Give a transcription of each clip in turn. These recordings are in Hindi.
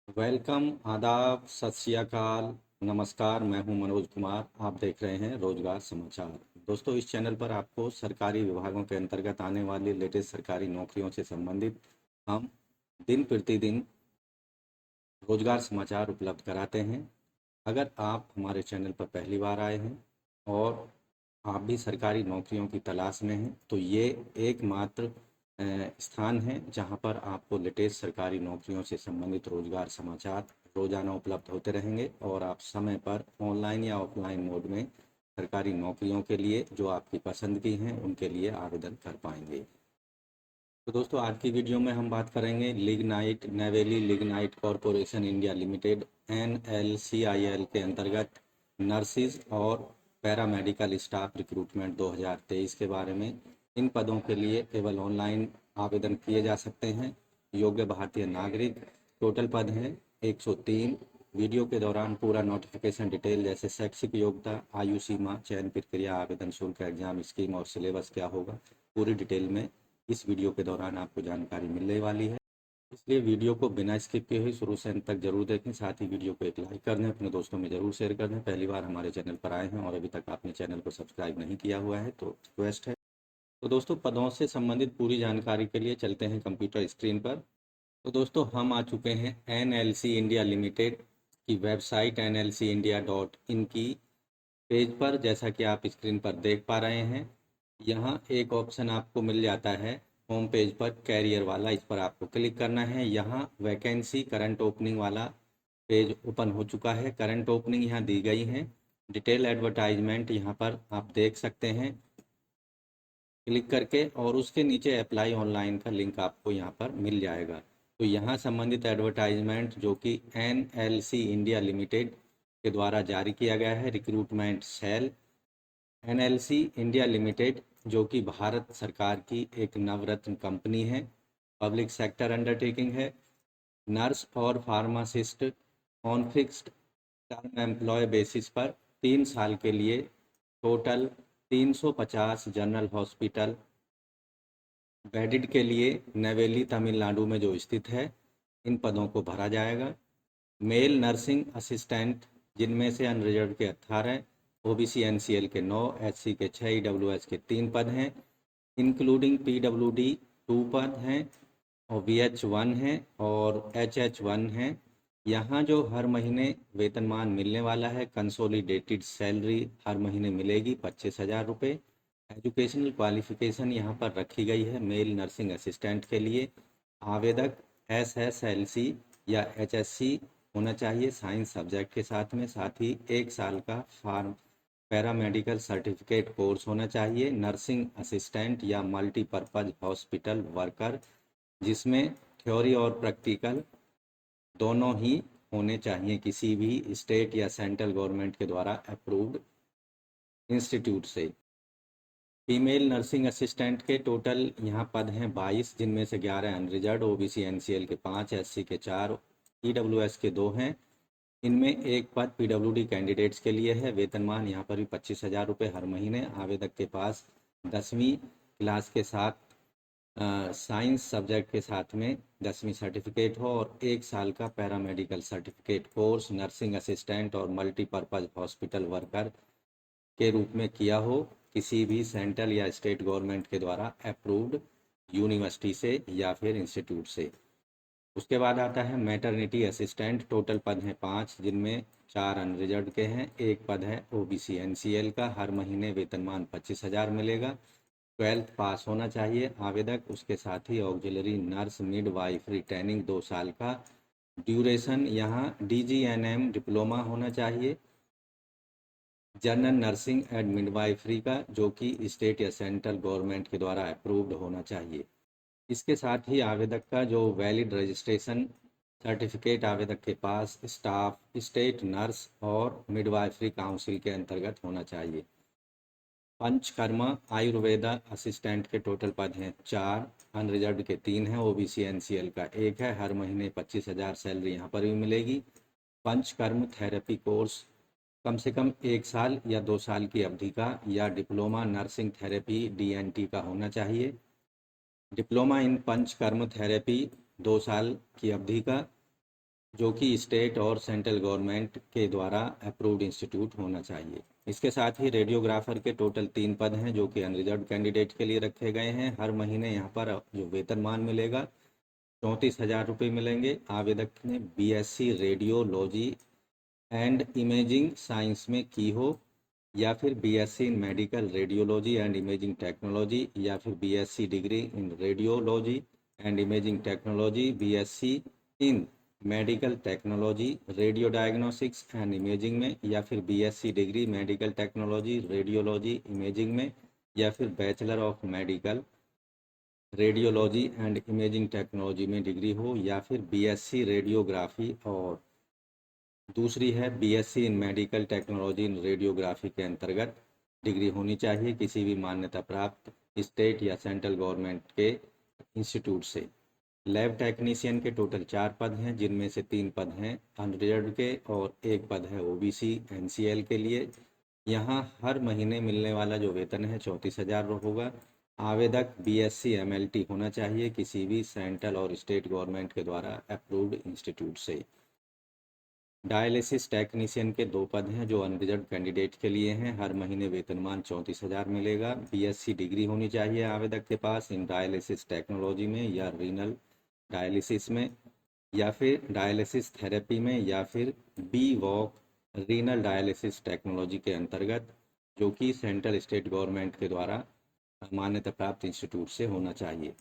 वेलकम, आदाब, सत श्री अकाल, नमस्कार। मैं हूं मनोज कुमार। आप देख रहे हैं रोजगार समाचार। दोस्तों, इस चैनल पर आपको सरकारी विभागों के अंतर्गत आने वाली लेटेस्ट सरकारी नौकरियों से संबंधित हम दिन प्रतिदिन रोजगार समाचार उपलब्ध कराते हैं। अगर आप हमारे चैनल पर पहली बार आए हैं और आप भी सरकारी नौकरियों की तलाश में हैं तो ये एकमात्र स्थान है जहां पर आपको लेटेस्ट सरकारी नौकरियों से संबंधित रोजगार समाचार रोजाना उपलब्ध होते रहेंगे और आप समय पर ऑनलाइन या ऑफलाइन मोड में सरकारी नौकरियों के लिए जो आपकी पसंद की हैं उनके लिए आवेदन कर पाएंगे। तो दोस्तों, आज की वीडियो में हम बात करेंगे lignite Neyveli lignite corporation India limited NLCIL के अंतर्गत नर्सिस और पैरामेडिकल स्टाफ रिक्रूटमेंट 2023 के बारे में। इन पदों के लिए केवल ऑनलाइन आवेदन किए जा सकते हैं। योग्य भारतीय नागरिक। टोटल पद हैं 103। वीडियो के दौरान पूरा नोटिफिकेशन डिटेल जैसे शैक्षिक योग्यता, आयु सीमा, चयन प्रक्रिया, आवेदन शुल्क, एग्जाम स्कीम और सिलेबस क्या होगा, पूरी डिटेल में इस वीडियो के दौरान आपको जानकारी मिलने वाली है। इसलिए वीडियो को बिना स्किप किए हुए शुरू से अंत तक जरूर देखें। साथ ही वीडियो को एक लाइक कर दें, अपने दोस्तों में जरूर शेयर कर दें। पहली बार हमारे चैनल पर आए हैं और अभी तक आपने चैनल को सब्सक्राइब नहीं किया हुआ है तो रिक्वेस्ट है। तो दोस्तों, पदों से संबंधित पूरी जानकारी के लिए चलते हैं कंप्यूटर स्क्रीन पर। तो दोस्तों, हम आ चुके हैं NLC इंडिया लिमिटेड की वेबसाइट nlcindia.in की पेज पर। जैसा कि आप स्क्रीन पर देख पा रहे हैं, यहाँ एक ऑप्शन आपको मिल जाता है होम पेज पर, कैरियर वाला। इस पर आपको क्लिक करना है। यहाँ वैकेंसी करंट ओपनिंग वाला पेज ओपन हो चुका है। करंट ओपनिंग यहाँ दी गई है। डिटेल एडवर्टाइजमेंट यहाँ पर आप देख सकते हैं क्लिक करके, और उसके नीचे अप्लाई ऑनलाइन का लिंक आपको यहाँ पर मिल जाएगा। तो यहाँ संबंधित एडवर्टाइजमेंट जो कि NLC इंडिया लिमिटेड के द्वारा जारी किया गया है, recruitment cell. NLC India limited जो कि भारत सरकार की एक नवरत्न कंपनी है, पब्लिक सेक्टर अंडरटेकिंग है। नर्स और pharmacist on fixed term employ basis पर 3 साल के लिए टोटल 350 जनरल हॉस्पिटल बेडेड के लिए नवेली तमिलनाडु में जो स्थित है, इन पदों को भरा जाएगा। मेल नर्सिंग असिस्टेंट जिनमें से अनरिजर्व के 18, OBC NCL के 9, SC के 6, EWS के 3 पद हैं, इंक्लूडिंग PWD 2 पद हैं और VH1 है और HH1 है। यहाँ जो हर महीने वेतनमान मिलने वाला है, कंसोलिडेटेड सैलरी हर महीने मिलेगी 25,000 रुपये। एजुकेशनल क्वालिफिकेशन यहाँ पर रखी गई है मेल नर्सिंग असिस्टेंट के लिए। आवेदक SSLC या HSC होना चाहिए साइंस सब्जेक्ट के साथ में। साथ ही 1 साल का फार्म पैरामेडिकल सर्टिफिकेट कोर्स होना चाहिए। नर्सिंग असिस्टेंट या मल्टीपर्पज हॉस्पिटल वर्कर, जिसमें थ्योरी और प्रैक्टिकल दोनों ही होने चाहिए किसी भी स्टेट या सेंट्रल गवर्नमेंट के द्वारा अप्रूव्ड इंस्टीट्यूट से। फीमेल नर्सिंग असिस्टेंट के टोटल यहाँ पद हैं 22, जिनमें से 11 अनरिजर्व, OBC NCL के 5, SC के 4, EWS के 2 हैं। इनमें एक पद PWD कैंडिडेट्स के लिए है। वेतनमान यहाँ पर भी 25,000 रुपये हर महीने। आवेदक के पास 10वीं क्लास के साथ साइंस सब्जेक्ट के साथ में 10वीं सर्टिफिकेट हो और 1 साल का paramedical certificate course nursing assistant और मल्टीपर्पज हॉस्पिटल वर्कर के रूप में किया हो किसी भी सेंट्रल या स्टेट गवर्नमेंट के द्वारा अप्रूव्ड यूनिवर्सिटी से या फिर इंस्टीट्यूट से। उसके बाद आता है मैटरनिटी असिस्टेंट। टोटल पद हैं 5, जिनमें 4 अनरिजर्व के हैं। एक पद है OBC NCL का। हर महीने वेतनमान 25,000 मिलेगा। 12th पास होना चाहिए आवेदक। उसके साथ ही ऑक्सिलरी नर्स मिडवाइफरी ट्रेनिंग 2 साल का ड्यूरेशन यहाँ DGNM डिप्लोमा होना चाहिए। जनरल नर्सिंग एंड मिडवाइफरी का, जो कि स्टेट या सेंट्रल गवर्नमेंट के द्वारा अप्रूव्ड होना चाहिए। इसके साथ ही आवेदक का जो वैलिड रजिस्ट्रेशन सर्टिफिकेट आवेदक के पास स्टाफ स्टेट नर्स और मिडवाइफरी काउंसिल के अंतर्गत होना चाहिए। पंचकर्मा आयुर्वेदा असिस्टेंट के टोटल पद हैं 4, अनरिजर्व के 3 हैं, OBC NCL का 1 है। हर महीने 25,000 सैलरी यहाँ पर भी मिलेगी। पंचकर्म थेरेपी कोर्स कम से कम 1 साल या 2 साल की अवधि का या डिप्लोमा नर्सिंग थेरेपी DNT का होना चाहिए। डिप्लोमा इन पंचकर्म थेरेपी 2 साल की अवधि का जो कि स्टेट और सेंट्रल गवर्नमेंट के द्वारा अप्रूव्ड इंस्टीट्यूट होना चाहिए। इसके साथ ही रेडियोग्राफर के टोटल 3 पद हैं जो कि अनरिजर्व कैंडिडेट के लिए रखे गए हैं। हर महीने यहाँ पर जो वेतनमान मिलेगा 34,000 रुपये मिलेंगे। आवेदक ने BSc radiology and imaging science में की हो, या फिर BSc in medical radiology and imaging technology, या फिर BSc degree in radiology and imaging technology, BSc in medical technology radio diagnostics and imaging में, या फिर BSc degree medical technology radiology imaging में, या फिर bachelor of medical radiology and imaging technology में डिग्री हो, या फिर बीएससी रेडियोग्राफी, और दूसरी है BSc in medical technology in radiography के अंतर्गत डिग्री होनी चाहिए किसी भी मान्यता प्राप्त स्टेट या सेंट्रल गवर्नमेंट के इंस्टीट्यूट से। लैब टेक्नीशियन के टोटल 4 पद हैं, जिनमें से 3 पद हैं अनरिजर्व के और 1 पद है ओबीसी एनसीएल के लिए। यहाँ हर महीने मिलने वाला जो वेतन है 34,000 होगा। आवेदक बीएससी एमएलटी होना चाहिए किसी भी सेंट्रल और स्टेट गवर्नमेंट के द्वारा अप्रूव्ड इंस्टीट्यूट से। डायलिसिस टेक्नीशियन के 2 पद हैं जो अनरिजर्व कैंडिडेट के लिए हैं। हर महीने वेतनमान 34,000 मिलेगा। बीएससी डिग्री होनी चाहिए आवेदक के पास इन डायलिसिस टेक्नोलॉजी में, या रीनल डायलिसिस में, या फिर डायलिसिस थेरेपी में, या फिर बी वॉक रीनल डायलिसिस टेक्नोलॉजी के अंतर्गत, जो कि सेंट्रल स्टेट गवर्नमेंट के द्वारा मान्यता प्राप्त इंस्टीट्यूट से होना चाहिए।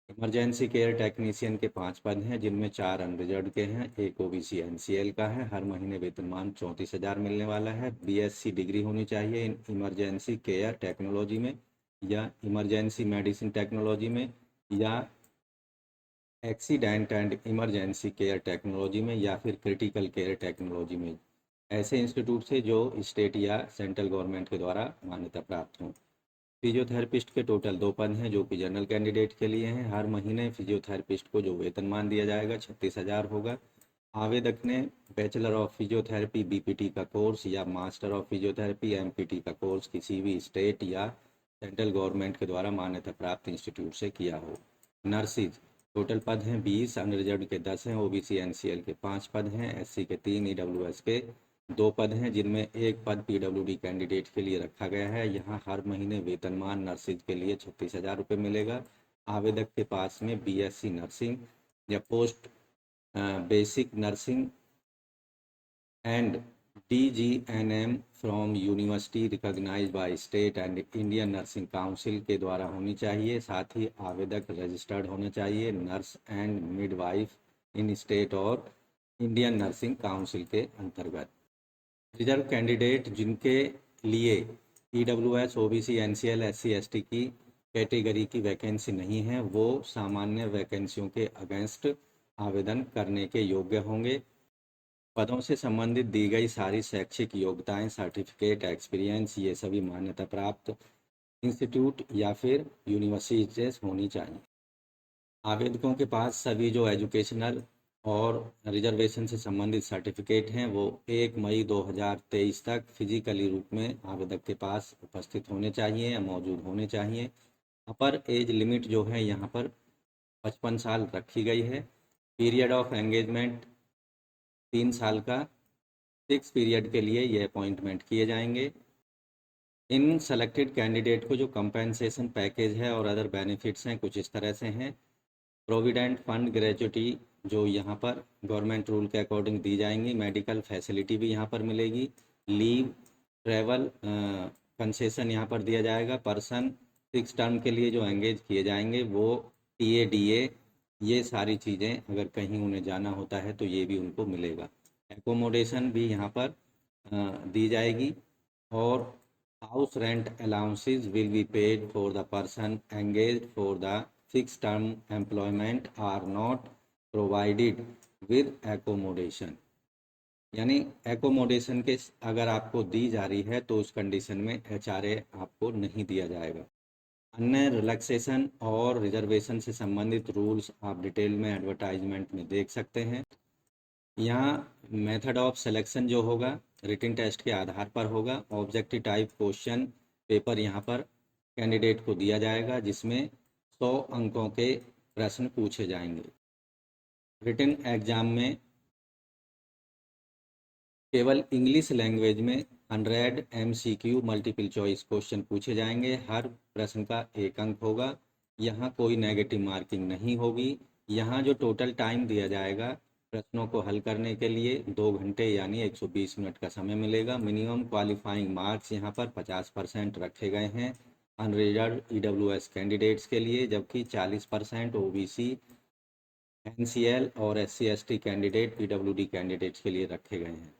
इमरजेंसी केयर टेक्नीशियन के 5 पद हैं, जिनमें 4 अनरिजर्व के हैं, 1 ओबीसी एनसीएल का है। हर महीने वेतनमान 34,000 मिलने वाला है। बीएससी डिग्री होनी चाहिए इन इमरजेंसी केयर टेक्नोलॉजी में, या इमरजेंसी मेडिसिन टेक्नोलॉजी में, या accident and emergency care technology में, या फिर क्रिटिकल केयर टेक्नोलॉजी में, ऐसे इंस्टीट्यूट से जो स्टेट या सेंट्रल गवर्नमेंट के द्वारा मान्यता प्राप्त हों। फिजियोथेरेपिस्ट के टोटल 2 पद हैं जो कि जनरल कैंडिडेट के लिए हैं। हर महीने फिजियोथेरेपिस्ट को जो वेतनमान दिया जाएगा 36,000 होगा। आवेदक ने बैचलर ऑफ फिजियोथेरेपी बीपीटी का कोर्स या मास्टर ऑफ फिजियोथेरेपी एमपीटी का कोर्स किसी भी स्टेट या सेंट्रल गवर्नमेंट के द्वारा मान्यता प्राप्त इंस्टीट्यूट से किया हो। नर्सिस टोटल पद हैं 20, अनरिजर्व के 10 हैं, ओबीसी एनसीएल के 5 पद हैं, एससी के 3, ईडब्ल्यूएस के 2 पद हैं, जिनमें 1 पद पीडब्ल्यूडी कैंडिडेट के लिए रखा गया है। यहाँ हर महीने वेतनमान नर्सिंग के लिए 36,000 रुपये मिलेगा। आवेदक के पास में बीएससी नर्सिंग या post basic nursing and DGNM from university recognised by state and Indian nursing council के द्वारा होनी चाहिए। साथ ही आवेदक रजिस्टर्ड होना चाहिए nurse and midwife in state और इंडियन नर्सिंग काउंसिल के अंतर्गत। रिजर्व कैंडिडेट जिनके लिए EWS OBC NCL SC ST की कैटेगरी की वैकेंसी नहीं है, वो सामान्य वैकेंसियों के अगेंस्ट आवेदन करने के योग्य होंगे। पदों से संबंधित दी गई सारी शैक्षिक योग्यताएं, सर्टिफिकेट, एक्सपीरियंस, ये सभी मान्यता प्राप्त इंस्टीट्यूट या फिर यूनिवर्सिटी से होनी चाहिए। आवेदकों के पास सभी जो एजुकेशनल और रिजर्वेशन से संबंधित सर्टिफिकेट हैं वो 1 मई 2023 तक फिजिकली रूप में आवेदक के पास उपस्थित होने चाहिए या मौजूद होने चाहिए। अपर एज लिमिट जो है यहाँ पर 55 साल रखी गई है। पीरियड ऑफ एंगेजमेंट 3 साल का 6 पीरियड के लिए ये अपॉइंटमेंट किए जाएंगे। इन सेलेक्टेड कैंडिडेट को जो कंपेंसेशन पैकेज है और अदर बेनिफिट्स हैं कुछ इस तरह से हैं। प्रोविडेंट फंड ग्रेजुटी जो यहाँ पर गवर्नमेंट रूल के अकॉर्डिंग दी जाएंगी। मेडिकल फैसिलिटी भी यहाँ पर मिलेगी। लीव ट्रैवल कंसेशन यहाँ पर दिया जाएगा। पर्सन 6 टर्म के लिए जो एंगेज किए जाएंगे वो TADA, ये सारी चीज़ें अगर कहीं उन्हें जाना होता है तो ये भी उनको मिलेगा। एकोमोडेशन भी यहाँ पर दी जाएगी। और house rent allowances will be paid for the person engaged for the fix term employment are not provided with accommodation, यानी एकोमोडेशन के अगर आपको दी जा रही है तो उस कंडीशन में HRA आपको नहीं दिया जाएगा। अन्य रिलैक्सेशन और रिजर्वेशन से संबंधित रूल्स आप डिटेल में एडवर्टाइजमेंट में देख सकते हैं। यहाँ मेथड ऑफ सिलेक्शन जो होगा रिटन टेस्ट के आधार पर होगा। ऑब्जेक्टिव टाइप क्वेश्चन पेपर यहाँ पर कैंडिडेट को दिया जाएगा जिसमें 100 अंकों के प्रश्न पूछे जाएंगे। रिटन एग्जाम में केवल इंग्लिश लैंग्वेज में 100 MCQ मल्टीपल चॉइस क्वेश्चन पूछे जाएंगे। हर प्रश्न का 1 अंक होगा। यहाँ कोई नेगेटिव मार्किंग नहीं होगी। यहाँ जो टोटल टाइम दिया जाएगा प्रश्नों को हल करने के लिए 2 घंटे यानी 120 मिनट का समय मिलेगा। मिनिमम क्वालिफाइंग मार्क्स यहाँ पर 50% रखे गए हैं अनरिजर्व EWS कैंडिडेट्स के लिए, जबकि 40% OBC, NCL और SC/ST कैंडिडेट PWD कैंडिडेट्स के लिए रखे गए हैं।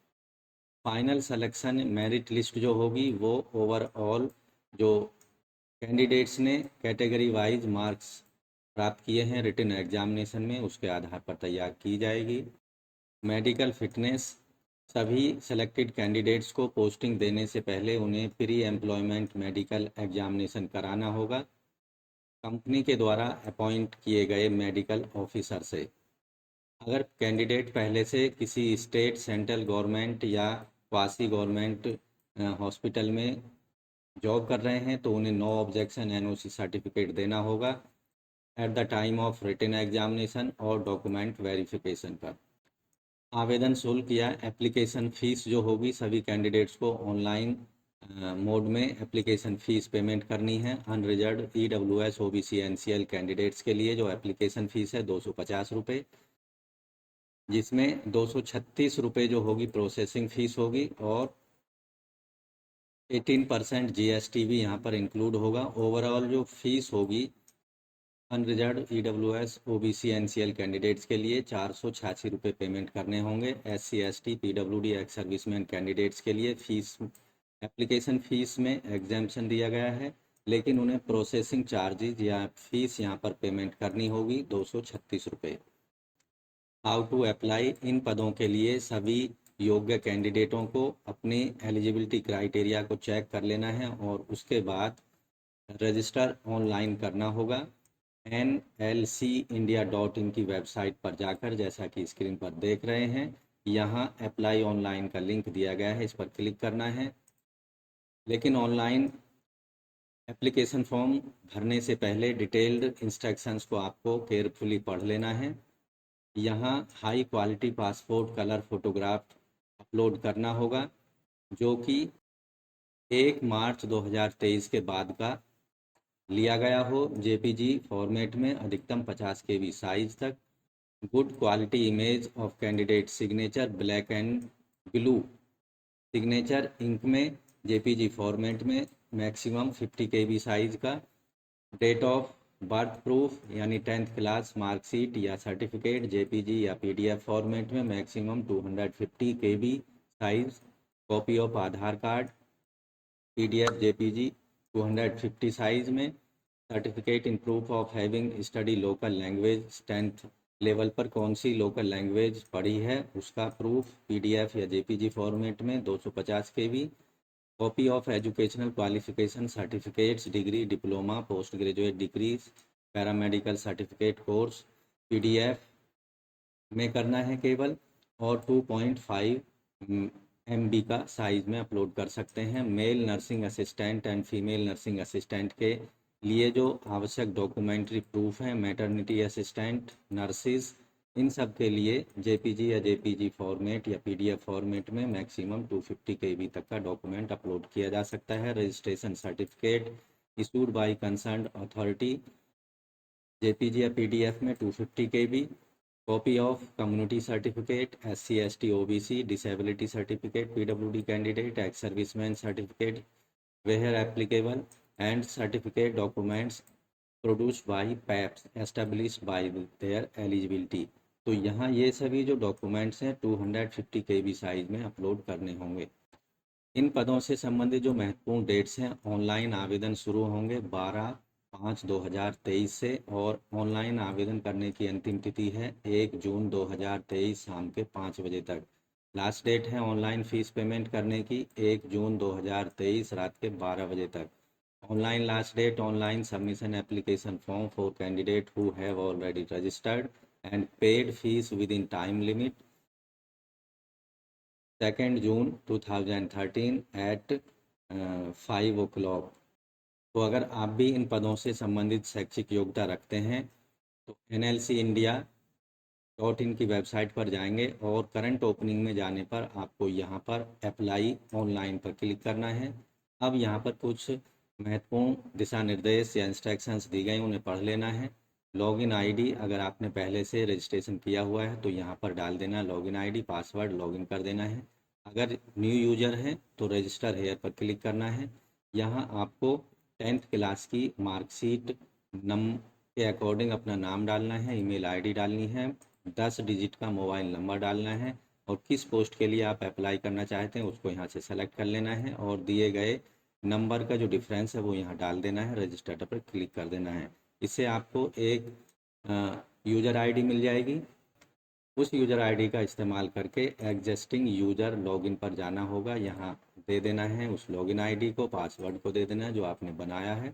फाइनल सिलेक्शन मेरिट लिस्ट जो होगी वो ओवरऑल जो कैंडिडेट्स ने कैटेगरी वाइज मार्क्स प्राप्त किए हैं रिटन एग्जामिनेशन में, उसके आधार पर तैयार की जाएगी। मेडिकल फिटनेस, सभी सेलेक्टेड कैंडिडेट्स को पोस्टिंग देने से पहले उन्हें प्री एम्प्लॉयमेंट मेडिकल एग्जामिनेशन कराना होगा कंपनी के द्वारा अपॉइंट किए गए मेडिकल ऑफिसर से। अगर कैंडिडेट पहले से किसी स्टेट, सेंट्रल गवर्नमेंट या क्वासी गवर्नमेंट हॉस्पिटल में जॉब कर रहे हैं तो उन्हें नो ऑब्जेक्शन NOC सर्टिफिकेट देना होगा at the time of written examination और डॉक्यूमेंट वेरिफिकेशन पर। आवेदन शुल्क या एप्लीकेशन फ़ीस जो होगी सभी कैंडिडेट्स को ऑनलाइन मोड में एप्लीकेशन फ़ीस पेमेंट करनी है। Unreserved EWS OBC NCL candidates के लिए जो एप्लीकेशन फ़ीस है 250 रुपये, जिसमें 236 रुपये जो होगी प्रोसेसिंग फ़ीस होगी और 18% GST भी यहाँ पर इंक्लूड होगा। ओवरऑल जो फीस होगी unreserved EWS OBC NCL candidates के लिए 486 रुपये पेमेंट करने होंगे। SC/ST PWD ex serviceman candidates के लिए फ़ीस, एप्लीकेशन फ़ीस में एग्जाम्पशन दिया गया है, लेकिन उन्हें प्रोसेसिंग चार्जेज या फीस यहाँ पर पेमेंट करनी होगी 236 रुपये। हाउ टू अप्लाई, इन पदों के लिए सभी योग्य कैंडिडेटों को अपनी एलिजिबिलिटी क्राइटेरिया को चेक कर लेना है और उसके बाद रजिस्टर ऑनलाइन करना होगा। NLCindia.in की वेबसाइट पर जाकर, जैसा कि स्क्रीन पर देख रहे हैं, यहाँ अप्लाई ऑनलाइन का लिंक दिया गया है, इस पर क्लिक करना है। लेकिन ऑनलाइन एप्लीकेशन फॉर्म भरने से पहले डिटेल्ड इंस्ट्रक्शंस को आपको केयरफुली पढ़ लेना है। यहाँ high quality passport colour photograph upload करना होगा जो कि 1 मार्च 2023 के बाद का लिया गया हो, JPG फॉर्मेट में, अधिकतम 50 KB साइज तक। Good quality image of candidate signature, black and blue signature ink में, JPG फॉर्मेट में, मैक्सिमम 50 KB साइज का। डेट ऑफ बर्थ प्रूफ यानी 10th क्लास मार्कशीट या सर्टिफिकेट JPG या PDF फॉर्मेट में, maximum 250 KB size. Copy of Aadhaar card PDF JPG 250 size में। Certificate in proof of having study local language, 10th level पर कौन सी लोकल लैंग्वेज पढ़ी है उसका प्रूफ PDF या JPG फॉर्मेट में 250 KB। Copy of educational qualification certificates, degree, diploma, post graduate degree, paramedical certificate course PDF में करना है केवल, और 2.5 MB का साइज में अपलोड कर सकते हैं। Male nursing assistant and female nursing assistant के लिए जो आवश्यक डॉक्यूमेंट्री प्रूफ है, मैटरनिटी असिस्टेंट, नर्सिस, इन सब के लिए JPG या JPG फॉर्मेट या PDF फॉर्मेट में मैक्सिमम 250 KB तक का डॉक्यूमेंट अपलोड किया जा सकता है। Registration certificate issued by concerned authority, JPG या PDF में 250 KB। Copy of community certificate, SC/ST OBC disability certificate, PWD candidate, ex serviceman certificate where applicable, and certificate documents produced by PAPS established by their eligibility. तो यहाँ ये सभी जो डॉक्यूमेंट्स हैं 250 KB साइज में अपलोड करने होंगे। इन पदों से संबंधित जो महत्वपूर्ण डेट्स हैं, ऑनलाइन आवेदन शुरू होंगे 12/5/2023 से और ऑनलाइन आवेदन करने की अंतिम तिथि है 1 जून 2023 शाम के 5 बजे तक। लास्ट डेट है ऑनलाइन फ़ीस पेमेंट करने की 1 जून 2023 रात के 12 बजे तक। Online last date online submission application form for candidate who have already registered and paid fees within time limit 2 June 2013 at 5 o'clock। तो अगर आप भी इन पदों से संबंधित शैक्षिक योग्यता रखते हैं तो NLC इंडिया .in की वेबसाइट पर जाएंगे और करंट ओपनिंग में जाने पर आपको यहाँ पर अप्लाई ऑनलाइन पर क्लिक करना है। अब यहाँ पर कुछ महत्वपूर्ण दिशा निर्देश या इंस्ट्रक्शंस दी गई, उन्हें पढ़ लेना है। लॉगिन आईडी अगर आपने पहले से रजिस्ट्रेशन किया हुआ है तो यहाँ पर डाल देना लॉगिन आईडी, पासवर्ड लॉगिन कर देना है। अगर न्यू यूजर है तो रजिस्टर हेयर पर क्लिक करना है। यहाँ आपको 10th क्लास की मार्कशीट के अकॉर्डिंग अपना नाम डालना है, ईमेल आईडी डालनी है, 10 डिजिट का मोबाइल नंबर डालना है और किस पोस्ट के लिए आप अप्लाई करना चाहते हैं उसको यहाँ से सेलेक्ट कर लेना है और दिए गए नंबर का जो डिफरेंस है वो यहाँ डाल देना है, रजिस्टर पर क्लिक कर देना है। इससे आपको एक यूज़र आईडी मिल जाएगी। उस यूज़र आईडी का इस्तेमाल करके एग्जिस्टिंग यूज़र लॉगिन पर जाना होगा, यहाँ दे देना है उस लॉगिन आईडी को, पासवर्ड को दे देना है जो आपने बनाया है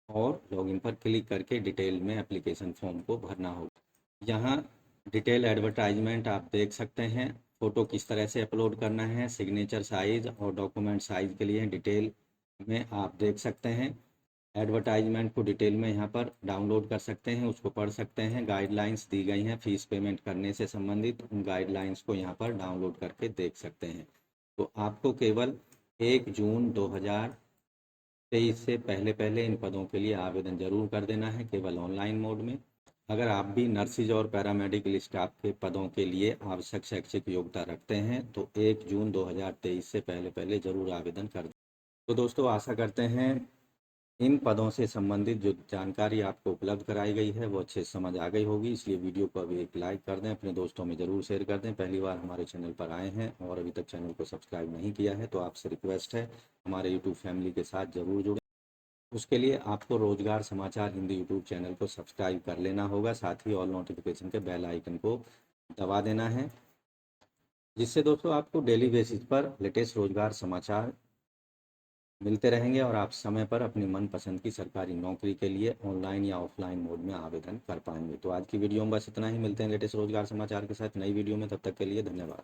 और लॉगिन पर क्लिक करके डिटेल में एप्लीकेशन फॉर्म को भरना होगा। यहाँ डिटेल एडवर्टाइजमेंट आप देख सकते हैं, फ़ोटो किस तरह से अपलोड करना है, सिग्नेचर साइज़ और डॉक्यूमेंट साइज़ के लिए डिटेल में आप देख सकते हैं। एडवर्टाइजमेंट को डिटेल में यहाँ पर डाउनलोड कर सकते हैं, उसको पढ़ सकते हैं। गाइडलाइंस दी गई हैं फ़ीस पेमेंट करने से संबंधित, उन गाइडलाइंस को यहाँ पर डाउनलोड करके देख सकते हैं। तो आपको केवल 1 जून 2023 से पहले पहले इन पदों के लिए आवेदन जरूर कर देना है, केवल ऑनलाइन मोड में। अगर आप भी नर्सिज और पैरामेडिकल स्टाफ के पदों के लिए आवश्यक शैक्षिक योग्यता रखते हैं तो 1 जून 2023 से पहले पहले ज़रूर आवेदन कर दें। तो दोस्तों आशा करते हैं इन पदों से संबंधित जो जानकारी आपको उपलब्ध कराई गई है वो अच्छे से समझ आ गई होगी, इसलिए वीडियो को अभी एक लाइक कर दें, अपने दोस्तों में ज़रूर शेयर कर दें। पहली बार हमारे चैनल पर आए हैं और अभी तक चैनल को सब्सक्राइब नहीं किया है तो आपसे रिक्वेस्ट है हमारे यूट्यूब फैमिली के साथ ज़रूर जुड़ें। उसके लिए आपको रोजगार समाचार हिंदी यूट्यूब चैनल को सब्सक्राइब कर लेना होगा, साथ ही ऑल नोटिफिकेशन के बेल आइकन को दबा देना है, जिससे दोस्तों आपको डेली बेसिस पर लेटेस्ट रोजगार समाचार मिलते रहेंगे और आप समय पर अपनी मनपसंद की सरकारी नौकरी के लिए ऑनलाइन या ऑफलाइन मोड में आवेदन कर पाएंगे। तो आज की वीडियो में बस इतना ही, मिलते हैं लेटेस्ट रोजगार समाचार के साथ नई वीडियो में, तब तक के लिए धन्यवाद।